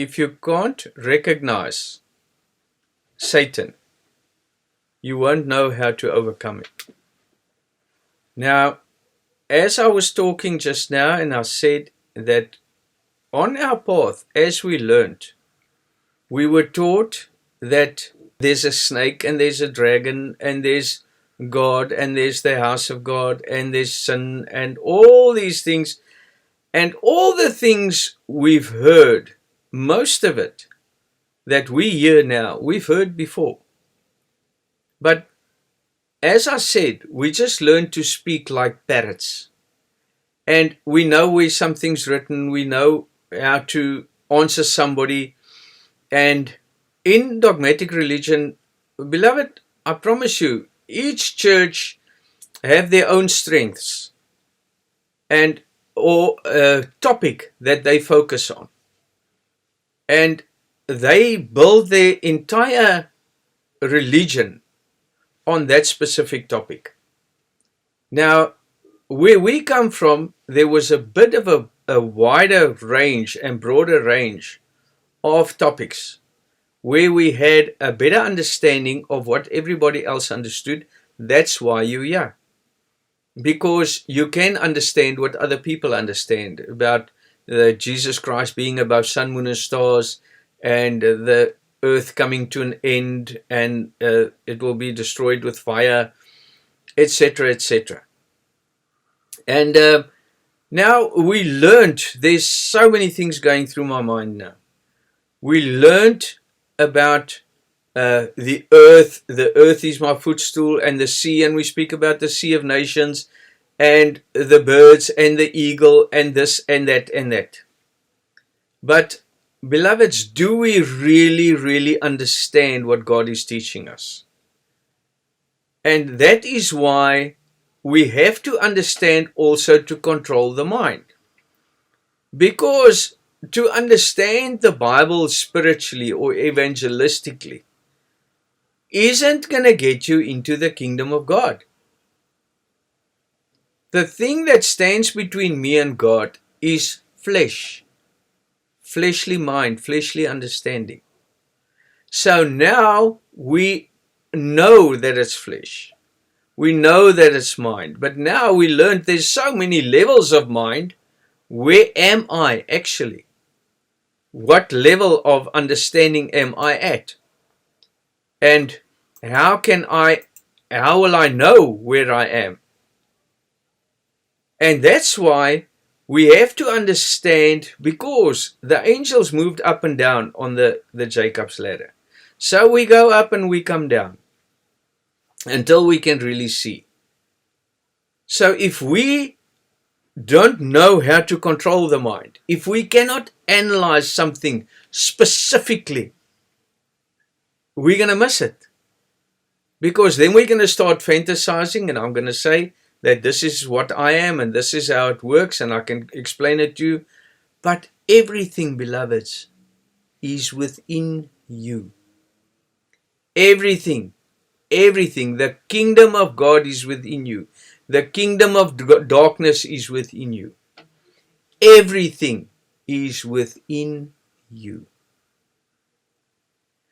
if you can't recognize Satan, you won't know how to overcome it. Now, as I was talking just now, and I said that on our path, as we learned, we were taught that there's a snake and there's a dragon and there's God and there's the house of God and there's sin and all these things. And all the things we've heard, most of it that we hear now, we've heard before. But as I said, we just learn to speak like parrots. And we know where something's written, we know how to answer somebody. And in dogmatic religion, beloved, I promise you, each church have their own strengths and or a topic that they focus on. And they build their entire religion on that specific topic. Now, where we come from, there was a bit of a wider range and broader range of topics where we had a better understanding of what everybody else understood. That's why you're here. Because you can understand what other people understand about Jesus Christ being above sun, moon, and stars, and the earth coming to an end, and it will be destroyed with fire, etc., etc. And now we learned, there's so many things going through my mind now. We learned about the earth is my footstool, and the sea, and we speak about the sea of nations, and the birds, and the eagle, and this, and that, and that. But, beloveds, do we really, really understand what God is teaching us? And that is why we have to understand also to control the mind. Because to understand the Bible spiritually or evangelistically isn't going to get you into the kingdom of God. The thing that stands between me and God is flesh, fleshly mind, fleshly understanding. So now we know that it's flesh. We know that it's mind. But now we learned there's so many levels of mind. Where am I actually? What level of understanding am I at? And how will I know where I am? And that's why we have to understand, because the angels moved up and down on the Jacob's ladder. So we go up and we come down until we can really see. So if we don't know how to control the mind, if we cannot analyze something specifically, we're going to miss it. Because then we're going to start fantasizing, and I'm going to say that this is what I am and this is how it works, and I can explain it to you. But everything, beloveds, is within you. Everything, the kingdom of God is within you. The kingdom of darkness is within you. Everything is within you.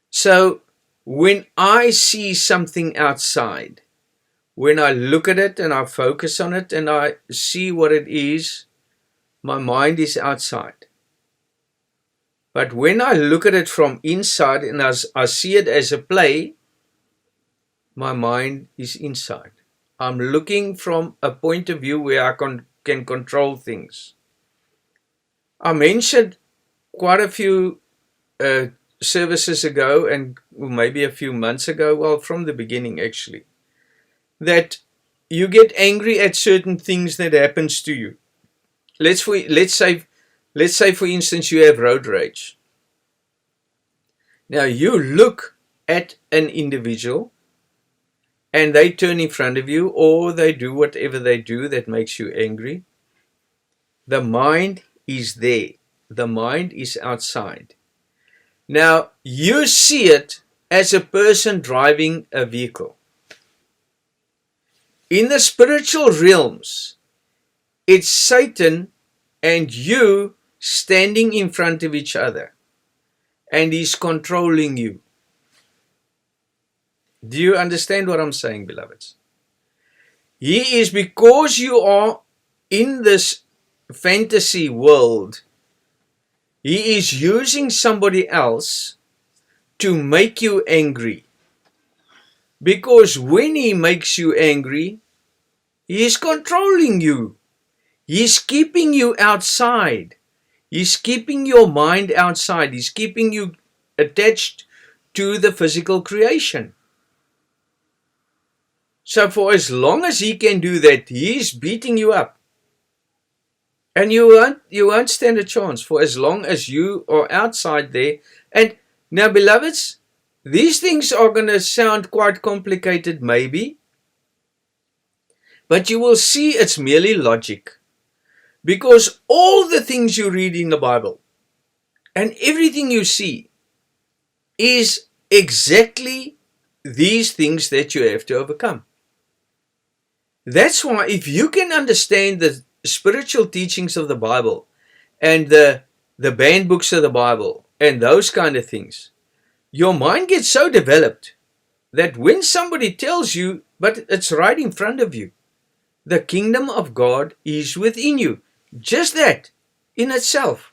So, when I see something outside, when I look at it and I focus on it and I see what it is, my mind is outside. But when I look at it from inside and I see it as a play, my mind is inside. I'm looking from a point of view where I can control things. I mentioned quite a few services ago, and maybe a few months ago, well, from the beginning actually, that you get angry at certain things that happens to you. Let's say for instance you have road rage. Now you look at an individual and they turn in front of you, or they do whatever they do that makes you angry. The mind is there. The mind is outside. Now you see it as a person driving a vehicle. In the spiritual realms, it's Satan and you standing in front of each other. and he's controlling you. Do you understand what I'm saying, beloveds? He is, because you are in this fantasy world, he is using somebody else to make you angry. Because when he makes you angry, he is controlling you. He's keeping you outside. He's keeping your mind outside. He's keeping you attached to the physical creation. So for as long as he can do that, he's beating you up. And you won't stand a chance for as long as you are outside there. And now, beloveds, these things are going to sound quite complicated, maybe. But you will see it's merely logic. Because all the things you read in the Bible and everything you see is exactly these things that you have to overcome. That's why if you can understand the spiritual teachings of the Bible and the banned books of the Bible and those kind of things, your mind gets so developed that when somebody tells you, but it's right in front of you, the kingdom of God is within you. Just that in itself.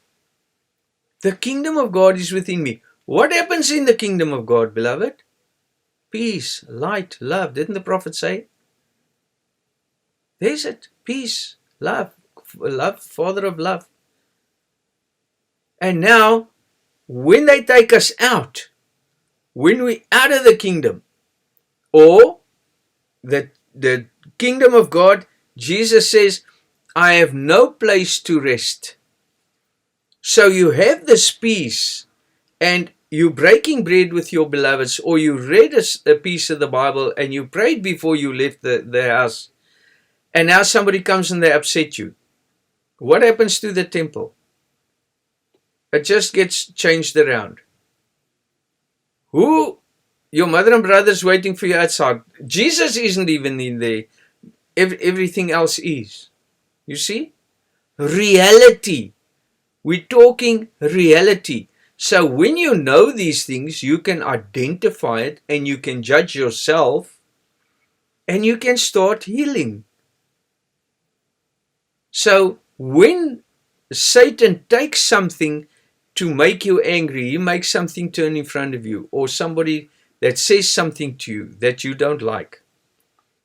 The kingdom of God is within me. What happens in the kingdom of God, beloved? Peace, light, love. Didn't the prophet say? There's it. Peace, love, Father of love. And now, when they take us out, when we're out of the kingdom, or the kingdom of God, Jesus says, I have no place to rest. So you have this peace, and you breaking bread with your beloveds, or you read a piece of the Bible, and you prayed before you left the house, and now somebody comes and they upset you. What happens to the temple? It just gets changed around. Your mother and brother's waiting for you outside. Jesus isn't even in there. Everything else is. You see? Reality. We're talking reality. So when you know these things, you can identify it and you can judge yourself and you can start healing. So when Satan takes something to make you angry, he makes something turn in front of you, or somebody that says something to you that you don't like.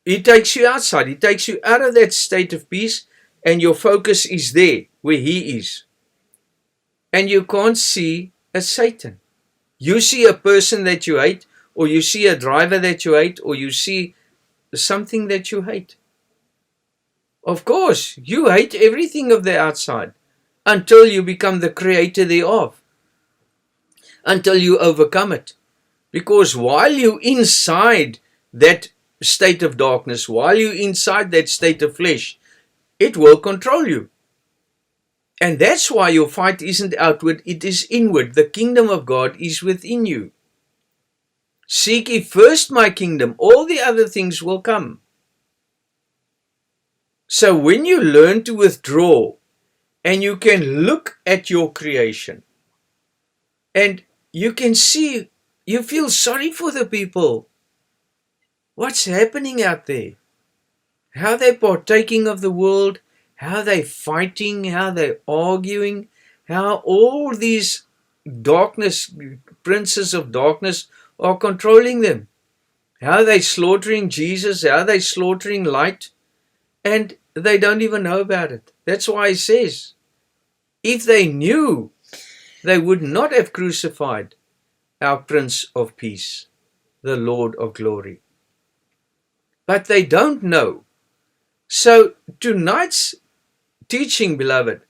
He takes you outside. He takes you out of that state of peace, and your focus is there where he is. And you can't see a Satan. You see a person that you hate, or you see a driver that you hate, or you see something that you hate. Of course, you hate everything of the outside until you become the creator thereof, until you overcome it. Because while you're inside that state of darkness, while you're inside that state of flesh, it will control you. And that's why your fight isn't outward, it is inward. The kingdom of God is within you. Seek ye first my kingdom, all the other things will come. So when you learn to withdraw, and you can look at your creation, and you can see, you feel sorry for the people. What's happening out there? How they're partaking of the world, how they're fighting, how they're arguing, how all these darkness, princes of darkness are controlling them. How they're slaughtering Jesus, how they're slaughtering light, and they don't even know about it. That's why he says, if they knew, they would not have crucified our Prince of Peace, the Lord of Glory. But they don't know. So tonight's teaching, beloved,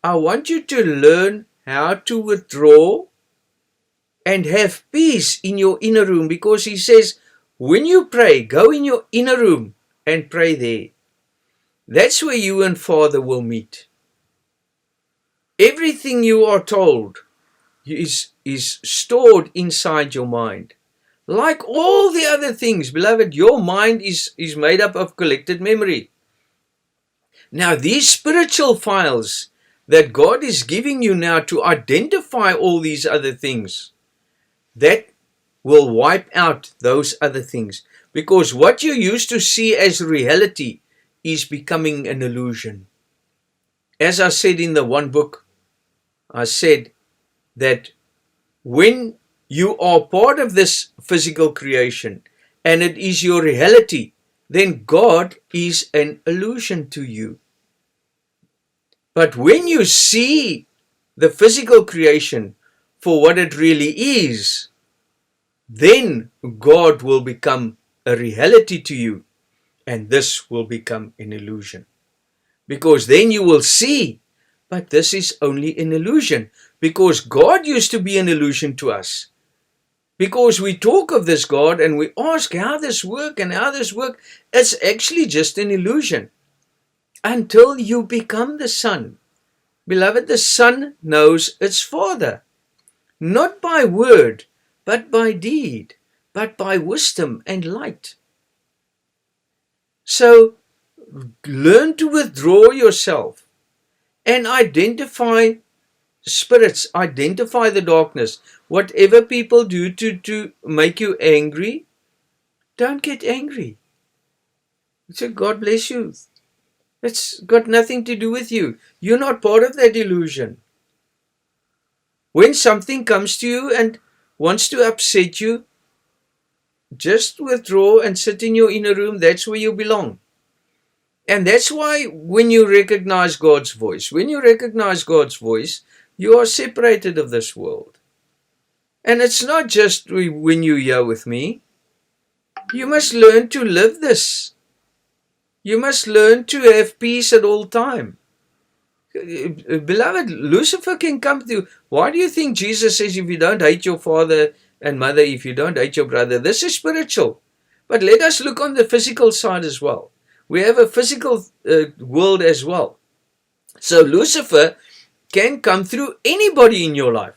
I want you to learn how to withdraw and have peace in your inner room, because he says, when you pray, go in your inner room and pray there. That's where you and Father will meet. Everything you are told is stored inside your mind. Like all the other things, beloved, your mind is made up of collected memory. Now, these spiritual files, that God is giving you now to identify all these other things, that will wipe out those other things. Because what you used to see as reality is becoming an illusion. As I said in the one book, I said that when you are part of this physical creation and it is your reality, then God is an illusion to you. But when you see the physical creation for what it really is, then God will become a reality to you, and this will become an illusion. Because then you will see, but this is only an illusion, because God used to be an illusion to us. Because we talk of this God and we ask how this works and how this works, it's actually just an illusion until you become the Son. Beloved, the Son knows its Father, not by word, but by deed, but by wisdom and light. So learn to withdraw yourself and identify spirits, identify the darkness. Whatever people do to make you angry, don't get angry. Say, God bless you. It's got nothing to do with you. You're not part of that illusion. When something comes to you and wants to upset you, just withdraw and sit in your inner room. That's where you belong. And that's why when you recognize God's voice, you are separated of this world. And it's not just when you're here with me. You must learn to live this. You must learn to have peace at all time. Beloved, Lucifer can come to you. Why do you think Jesus says if you don't hate your father and mother, if you don't hate your brother? This is spiritual. But let us look on the physical side as well. We have a physical world as well. So Lucifer can come through anybody in your life.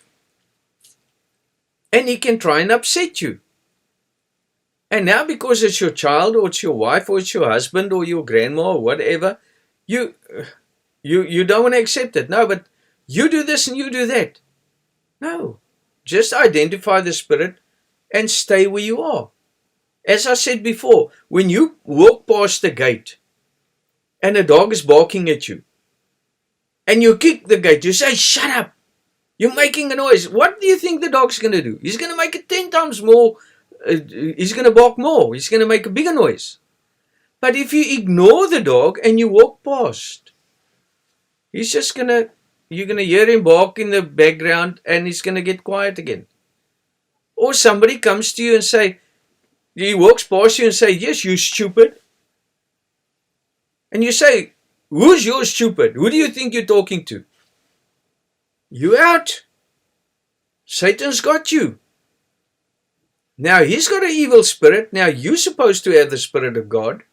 And he can try and upset you. And now because it's your child or it's your wife or it's your husband or your grandma or whatever, you don't want to accept it. No, but you do this and you do that. No. Just identify the spirit and stay where you are. As I said before, when you walk past the gate and a dog is barking at you and you kick the gate, you say, shut up. You're making a noise. What do you think the dog's going to do? He's going to make it 10 times more. He's going to bark more. He's going to make a bigger noise. But if you ignore the dog and you walk past, he's just you're going to hear him bark in the background and he's going to get quiet again. Or somebody comes to you and say, he walks past you and say, yes, you stupid. And you say, who's your stupid? Who do you think you're talking to? You out. Satan's got you. Now he's got an evil spirit. Now you're supposed to have the Spirit of God.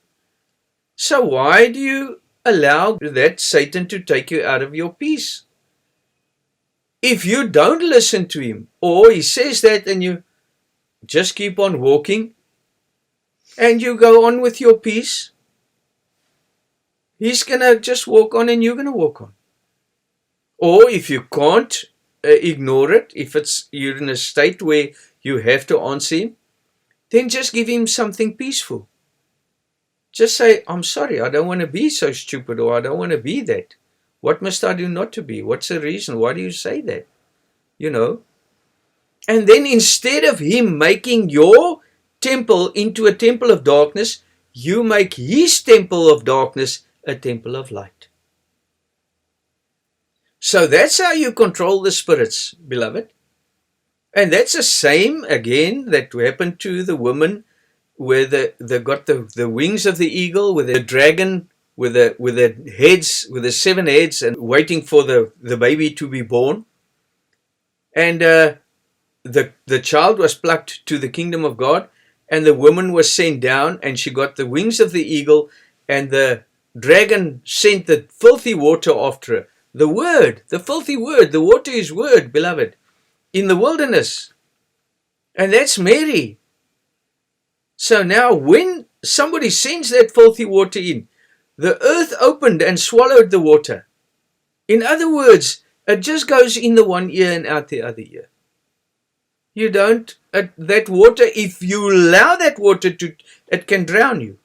So why do you allow that Satan to take you out of your peace? If you don't listen to him, or he says that and you just keep on walking and you go on with your peace, he's going to just walk on and you're going to walk on. Or if you can't ignore it, if you're in a state where you have to answer him, then just give him something peaceful. Just say, I'm sorry, I don't want to be so stupid, or I don't want to be that. What must I do not to be? What's the reason? Why do you say that? You know. And then instead of him making your temple into a temple of darkness, you make his temple of darkness a temple of light. So that's how you control the spirits, beloved. And that's the same, again, that happened to the woman where they got the wings of the eagle, with the dragon, with the heads, with the 7 heads, and waiting for the baby to be born. And the child was plucked to the kingdom of God, and the woman was sent down, and she got the wings of the eagle, and the dragon sent the filthy water after her. The word, the filthy word, the water is word, beloved, in the wilderness. And that's Mary. So now when somebody sends that filthy water in, the earth opened and swallowed the water. In other words, it just goes in the one ear and out the other ear. You don't, that water, if you allow that water to, it can drown you.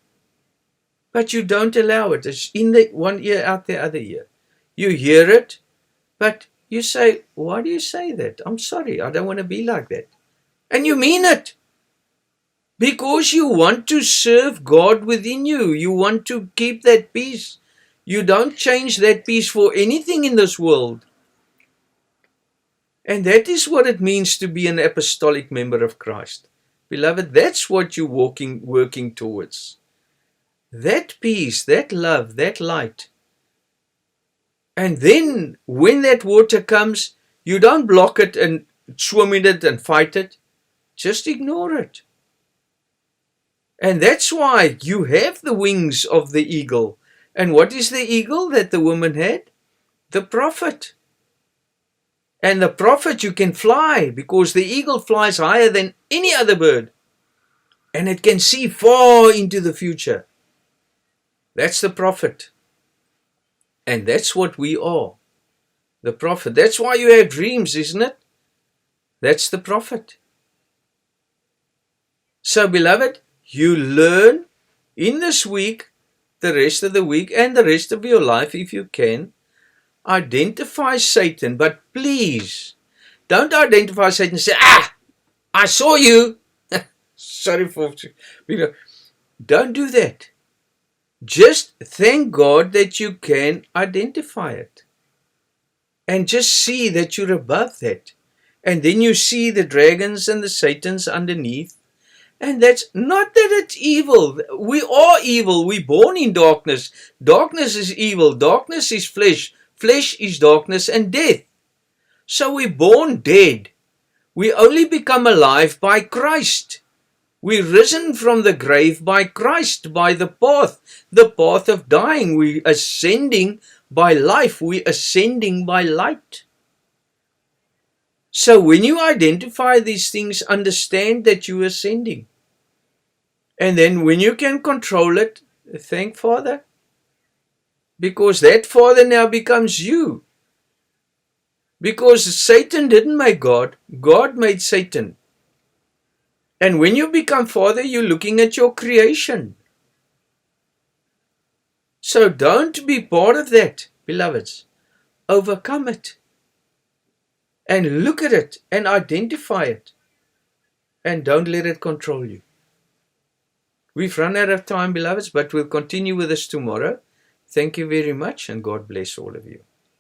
But you don't allow it. It's in the one ear, out the other ear. You hear it, but you say, why do you say that? I'm sorry, I don't want to be like that. And you mean it. Because you want to serve God within you. You want to keep that peace. You don't change that peace for anything in this world. And that is what it means to be an apostolic member of Christ. Beloved, that's what you're working towards. That peace, that love, that light. And then when that water comes, you don't block it and swim in it and fight it. Just ignore it. And that's why you have the wings of the eagle. And what is the eagle that the woman had? The prophet. And the prophet, you can fly because the eagle flies higher than any other bird. And it can see far into the future. That's the prophet. And that's what we are. The prophet. That's why you have dreams, isn't it? That's the prophet. So, beloved, you learn in this week, the rest of the week, and the rest of your life, if you can, identify Satan. But please, don't identify Satan and say, I saw you. Sorry for, don't do that. Just thank God that you can identify it. And just see that you're above that. And then you see the dragons and the Satans underneath. And that's not that it's evil. We are evil. We're born in darkness. Darkness is evil. Darkness is flesh. Flesh is darkness and death. So we're born dead. We only become alive by Christ. We're risen from the grave by Christ, by the path of dying. We're ascending by life. We're ascending by light. So when you identify these things, understand that you're ascending. And then when you can control it, thank Father. Because that Father now becomes you. Because Satan didn't make God. God made Satan. And when you become Father, you're looking at your creation. So don't be part of that, beloveds. Overcome it. And look at it and identify it. And don't let it control you. We've run out of time, beloveds, but we'll continue with this tomorrow. Thank you very much, and God bless all of you.